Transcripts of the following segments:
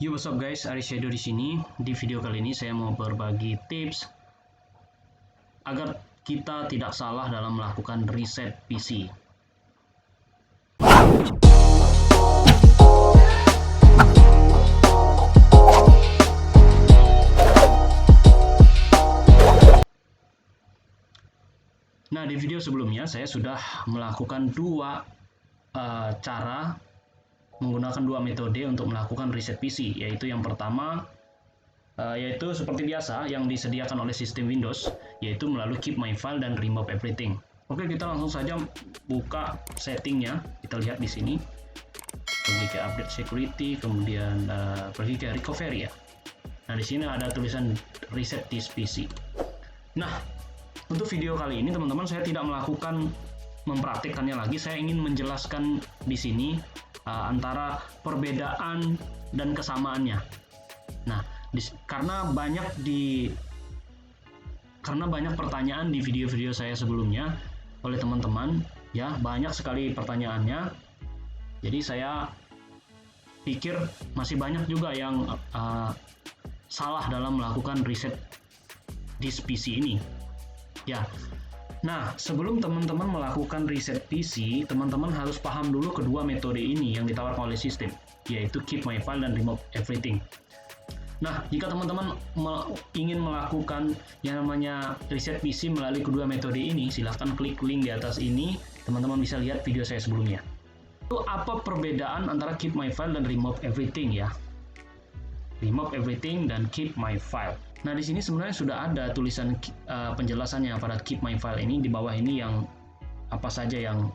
Yo, what's up guys, Aris Shadow di sini. Di video kali ini saya mau berbagi tips agar kita tidak salah dalam melakukan reset PC. Nah, di video sebelumnya saya sudah melakukan dua cara menggunakan dua metode untuk melakukan reset PC, yaitu yang pertama yaitu seperti biasa yang disediakan oleh sistem Windows, yaitu melalui Keep My File dan Remove Everything. Oke, kita langsung saja buka settingnya. Kita lihat di sini, pergi ke Update Security, kemudian pergi ke Recovery ya. Nah, di sini ada tulisan Reset this PC. Nah, untuk video kali ini teman-teman saya tidak melakukan mempraktikkannya lagi. Saya ingin menjelaskan di sini antara perbedaan dan kesamaannya. Nah, karena banyak pertanyaan di video-video saya sebelumnya oleh teman-teman, ya banyak sekali pertanyaannya. Jadi saya pikir masih banyak juga yang salah dalam melakukan reset disk PC ini. Ya. Nah, sebelum teman-teman melakukan reset PC, teman-teman harus paham dulu kedua metode ini yang ditawarkan oleh sistem, yaitu Keep My File dan Remove Everything. Nah, jika teman-teman ingin melakukan yang namanya reset PC melalui kedua metode ini, silahkan klik link di atas ini, teman-teman bisa lihat video saya sebelumnya. Itu apa perbedaan antara Keep My File dan Remove Everything ya? Remove Everything dan Keep My File. Nah, di sini sebenarnya sudah ada tulisan penjelasannya pada Keep My File ini. Di bawah ini yang apa saja yang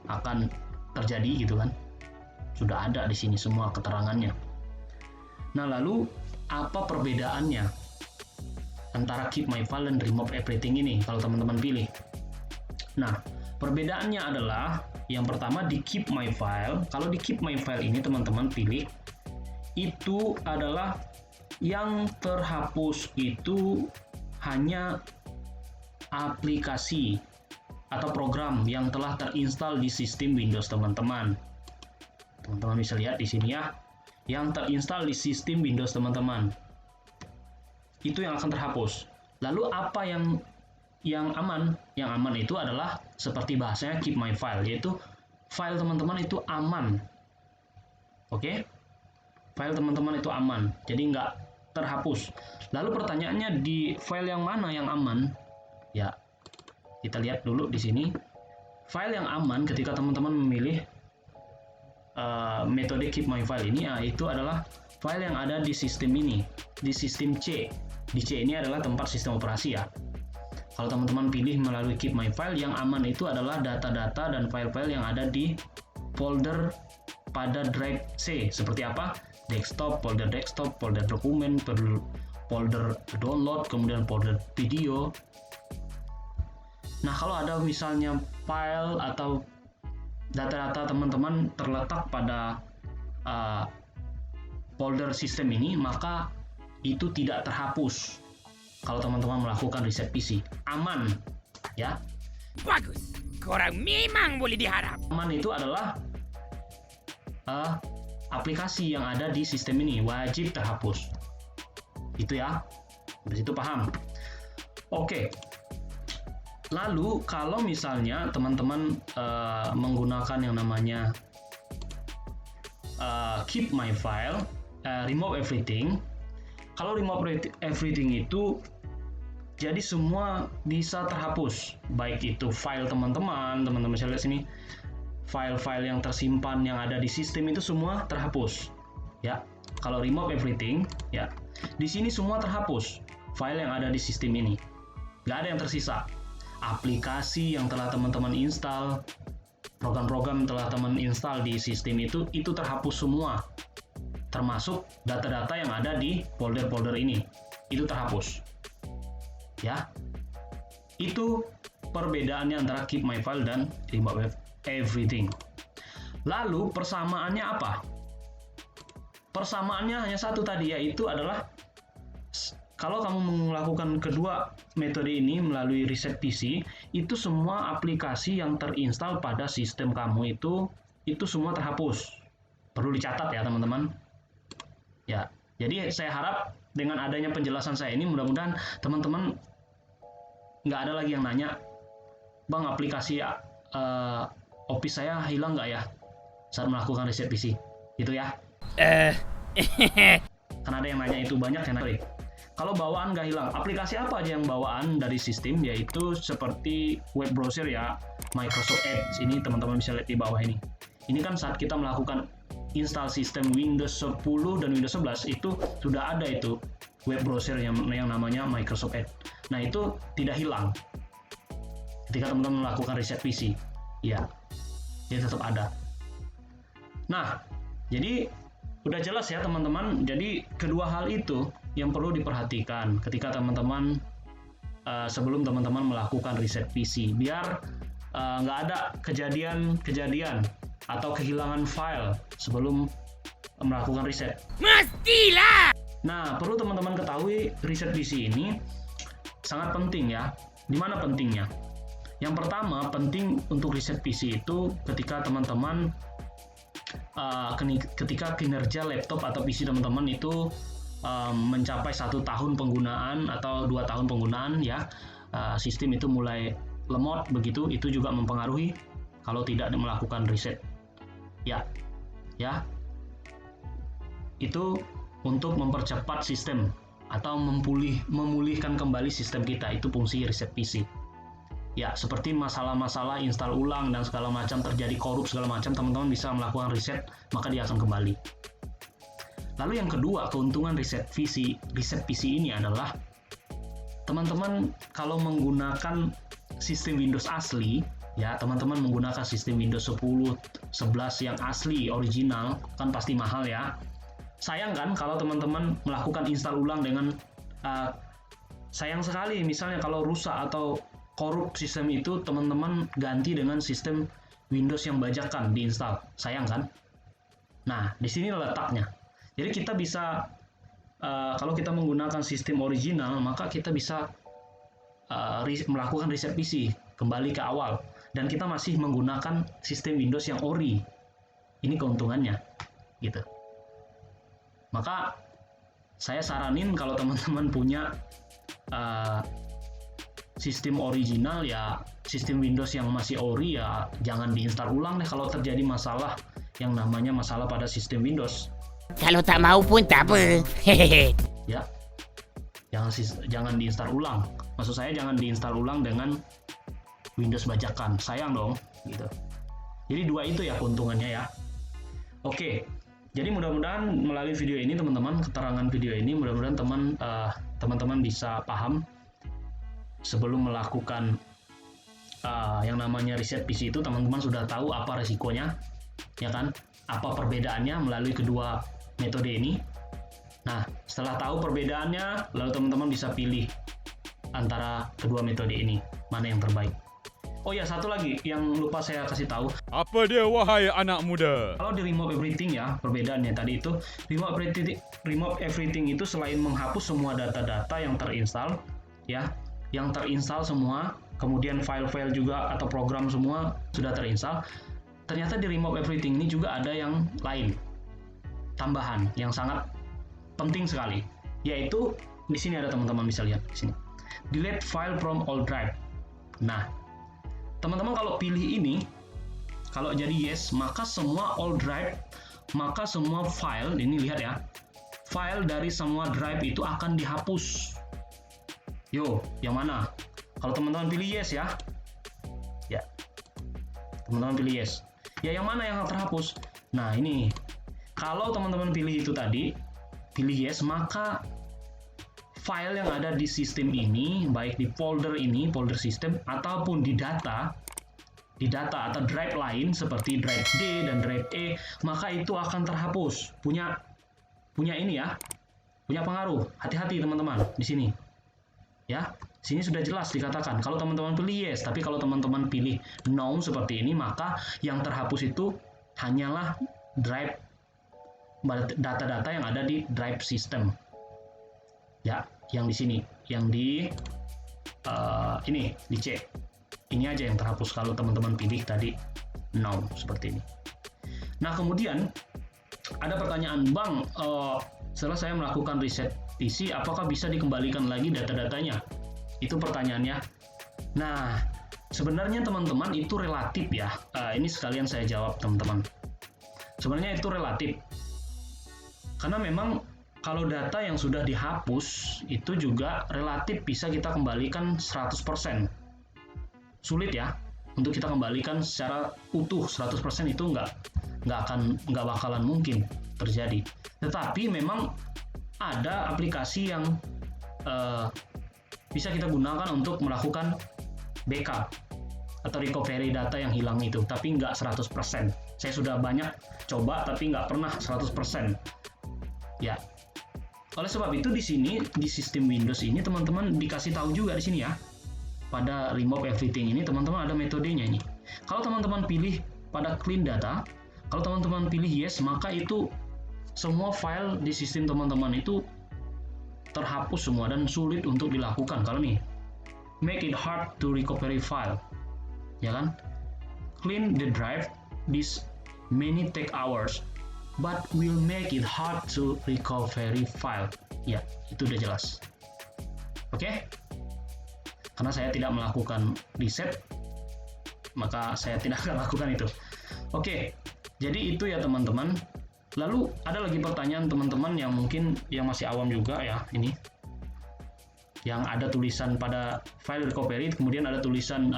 akan terjadi gitu kan. Sudah ada di sini semua keterangannya. Nah, lalu apa perbedaannya antara Keep My File dan Remove Everything ini kalau teman-teman pilih? Nah, perbedaannya adalah yang pertama di Keep My File. Kalau di Keep My File ini teman-teman pilih, itu adalah yang terhapus itu hanya aplikasi atau program yang telah terinstall di sistem Windows teman-teman. Teman-teman bisa lihat di sini ya, yang terinstall di sistem Windows teman-teman. Itu yang akan terhapus. Lalu apa yang aman? Yang aman itu adalah seperti bahasanya Keep My File, yaitu file teman-teman itu aman. Oke? File teman-teman itu aman, jadi nggak terhapus. Lalu pertanyaannya, di file yang mana yang aman? Ya, kita lihat dulu di sini. File yang aman ketika teman-teman memilih metode Keep My File ini, itu adalah file yang ada di sistem ini, di sistem C. Di C ini adalah tempat sistem operasi ya. Kalau teman-teman pilih melalui Keep My File, yang aman itu adalah data-data dan file-file yang ada di folder pada drive C. Seperti apa? Desktop, folder dokumen, folder download, kemudian folder video. Nah, kalau ada misalnya file atau data-data teman-teman terletak pada folder sistem ini, maka itu tidak terhapus kalau teman-teman melakukan reset PC. Aman, ya. Bagus, korang memang boleh diharap. Aman itu adalah aplikasi yang ada di sistem ini wajib terhapus. Itu ya. Dari situ paham. Oke. Lalu kalau misalnya teman-teman menggunakan yang namanya Keep My File, Remove Everything. Kalau Remove Everything itu jadi semua bisa terhapus. Baik itu file teman-teman bisa lihat sini. File-file yang tersimpan yang ada di sistem itu semua terhapus. Ya. Kalau Remove Everything, ya. Di sini semua terhapus. File yang ada di sistem ini. Nggak ada yang tersisa. Aplikasi yang telah teman-teman install, program-program yang telah teman install di sistem itu terhapus semua. Termasuk data-data yang ada di folder-folder ini. Itu terhapus. Ya. Itu perbedaannya antara Keep My File dan Remove Everything. Lalu persamaannya apa? Persamaannya hanya satu tadi, yaitu adalah kalau kamu melakukan kedua metode ini melalui reset PC, itu semua aplikasi yang terinstall pada sistem kamu itu semua terhapus. Perlu dicatat ya teman-teman. Ya, jadi saya harap dengan adanya penjelasan saya ini mudah-mudahan teman-teman nggak ada lagi yang nanya, Bang, aplikasi Office saya hilang nggak ya saat melakukan reset PC, gitu ya. Karena ada yang nanya itu, banyak yang nanya. Kalau bawaan nggak hilang, aplikasi apa aja yang bawaan dari sistem, yaitu seperti web browser ya, Microsoft Edge. Ini teman-teman bisa lihat di bawah ini. Ini kan saat kita melakukan install sistem Windows 10 dan Windows 11 itu sudah ada itu web browser yang namanya Microsoft Edge. Nah, itu tidak hilang ketika teman-teman melakukan reset PC. Ya, dia tetap ada. Nah, jadi udah jelas ya teman-teman. Jadi kedua hal itu yang perlu diperhatikan ketika teman-teman sebelum teman-teman melakukan reset PC, biar nggak ada kejadian atau kehilangan file sebelum melakukan reset. Mestilah! Nah, perlu teman-teman ketahui, reset PC ini sangat penting ya. Di mana pentingnya? Yang pertama, penting untuk reset PC itu ketika teman-teman ketika kinerja laptop atau PC teman-teman itu mencapai 1 tahun penggunaan atau 2 tahun penggunaan ya, sistem itu mulai lemot begitu, itu juga mempengaruhi kalau tidak melakukan reset. Ya, itu untuk mempercepat sistem atau memulihkan kembali sistem kita, itu fungsi reset PC. Ya, seperti masalah-masalah install ulang dan segala macam, terjadi korup segala macam, teman-teman bisa melakukan reset, maka dia akan kembali. Lalu yang kedua, keuntungan reset PC ini adalah teman-teman kalau menggunakan sistem Windows asli, ya teman-teman menggunakan sistem Windows 10, 11 yang asli, original, kan pasti mahal ya. Sayang kan kalau teman-teman melakukan install ulang dengan sayang sekali misalnya kalau rusak atau korup sistem itu, teman-teman ganti dengan sistem Windows yang bajakan diinstal, sayang kan? Nah, di sini letaknya. Jadi kita bisa kalau kita menggunakan sistem original, maka kita bisa melakukan reset PC kembali ke awal, dan kita masih menggunakan sistem Windows yang ori. Ini keuntungannya, gitu. Maka saya saranin kalau teman-teman punya sistem original ya, sistem Windows yang masih ori ya jangan diinstal ulang deh kalau terjadi masalah yang namanya masalah pada sistem Windows. Kalau tak mau pun tak apa. Hehehe. Ya, jangan diinstal ulang. Maksud saya jangan diinstal ulang dengan Windows bajakan, sayang dong, gitu. Jadi dua itu ya keuntungannya ya. Oke, jadi mudah-mudahan melalui video ini teman-teman, keterangan video ini mudah-mudahan teman-teman bisa paham sebelum melakukan yang namanya reset PC itu. Teman-teman sudah tahu apa resikonya, ya kan? Apa perbedaannya melalui kedua metode ini. Nah, setelah tahu perbedaannya, lalu teman-teman bisa pilih antara kedua metode ini, mana yang terbaik. Oh ya, satu lagi yang lupa saya kasih tahu. Apa dia, wahai anak muda? Kalau di remove everything ya, perbedaannya tadi itu, remove everything itu selain menghapus semua data-data yang terinstall, ya, yang terinstall semua, kemudian file-file juga atau program semua sudah terinstall. Ternyata di remove everything ini juga ada yang lain, tambahan yang sangat penting sekali, yaitu di sini ada, teman-teman bisa lihat di sini, delete file from all drive. Nah, teman-teman kalau pilih ini, kalau jadi yes, maka semua all drive, maka semua file ini, lihat ya, file dari semua drive itu akan dihapus. Yo, yang mana? Kalau teman-teman pilih yes ya, teman-teman pilih yes. Ya, yang mana yang terhapus? Nah, ini. Kalau teman-teman pilih itu tadi, pilih yes, maka file yang ada di sistem ini, baik di folder ini, folder sistem, ataupun di data atau drive lain seperti drive D dan drive E, maka itu akan terhapus. Punya ini ya, punya pengaruh. Hati-hati teman-teman di sini. Ya, sini sudah jelas dikatakan kalau teman-teman pilih yes, tapi kalau teman-teman pilih no seperti ini, maka yang terhapus itu hanyalah drive, data-data yang ada di drive system. Ya, yang di sini, yang di ini di C. Ini aja yang terhapus kalau teman-teman pilih tadi no seperti ini. Nah, kemudian ada pertanyaan, Bang, Setelah saya melakukan reset PC, apakah bisa dikembalikan lagi data-datanya? Itu pertanyaannya. Nah, sebenarnya teman-teman itu relatif ya. Ini sekalian saya jawab teman-teman. Sebenarnya itu relatif. Karena memang kalau data yang sudah dihapus itu juga relatif bisa kita kembalikan 100%. Sulit ya untuk kita kembalikan secara utuh 100% itu nggak bakalan mungkin terjadi. Tetapi memang ada aplikasi yang bisa kita gunakan untuk melakukan backup atau recovery data yang hilang itu, tapi nggak 100%. Saya sudah banyak coba tapi nggak pernah 100%. Ya. Oleh sebab itu di sini di sistem Windows ini teman-teman dikasih tahu juga di sini ya. Pada remove everything ini teman-teman ada metodenya ini. Kalau teman-teman pilih pada clean data, kalau teman-teman pilih yes, maka itu semua file di sistem teman-teman itu terhapus semua dan sulit untuk dilakukan. Kalau nih make it hard to recovery file, ya kan? Clean the drive, this many take hours, but will make it hard to recovery file. Ya, itu udah jelas. Oke? Karena saya tidak melakukan reset, maka saya tidak akan lakukan itu. Oke, jadi itu ya teman-teman. Lalu ada lagi pertanyaan teman-teman yang mungkin yang masih awam juga ya ini. Yang ada tulisan pada file recovery, kemudian ada tulisan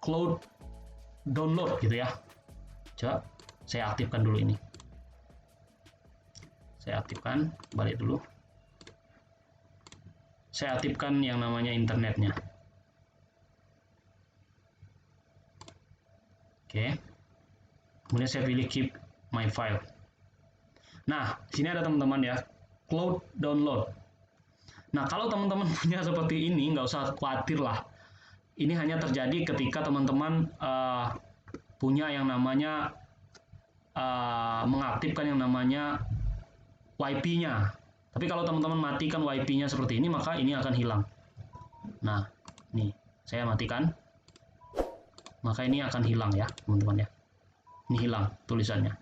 cloud download gitu ya. Coba saya aktifkan dulu ini. Saya aktifkan, balik dulu. Saya aktifkan yang namanya internetnya. Oke. Kemudian saya pilih keep my file. Nah, sini ada teman-teman ya, cloud download. Nah, kalau teman-teman punya seperti ini, nggak usah khawatir lah. Ini hanya terjadi ketika teman-teman punya yang namanya mengaktifkan yang namanya WiFi-nya. Tapi kalau teman-teman matikan WiFi-nya seperti ini, maka ini akan hilang. Nah, nih, saya matikan. Maka ini akan hilang ya, teman-teman ya. Ini hilang tulisannya.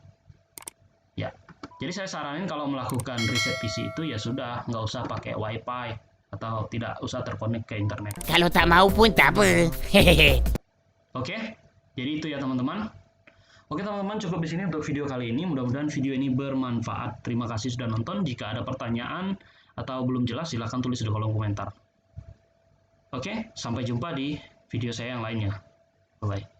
Ya, jadi saya saranin kalau melakukan reset PC itu ya sudah, nggak usah pakai WiFi atau tidak usah terkonek ke internet. Kalau tak mau pun tak apa. Hehehe. Oke, jadi itu ya teman-teman. Oke teman-teman, cukup di sini untuk video kali ini. Mudah-mudahan video ini bermanfaat. Terima kasih sudah nonton. Jika ada pertanyaan atau belum jelas, silahkan tulis di kolom komentar. Oke, sampai jumpa di video saya yang lainnya. Bye-bye.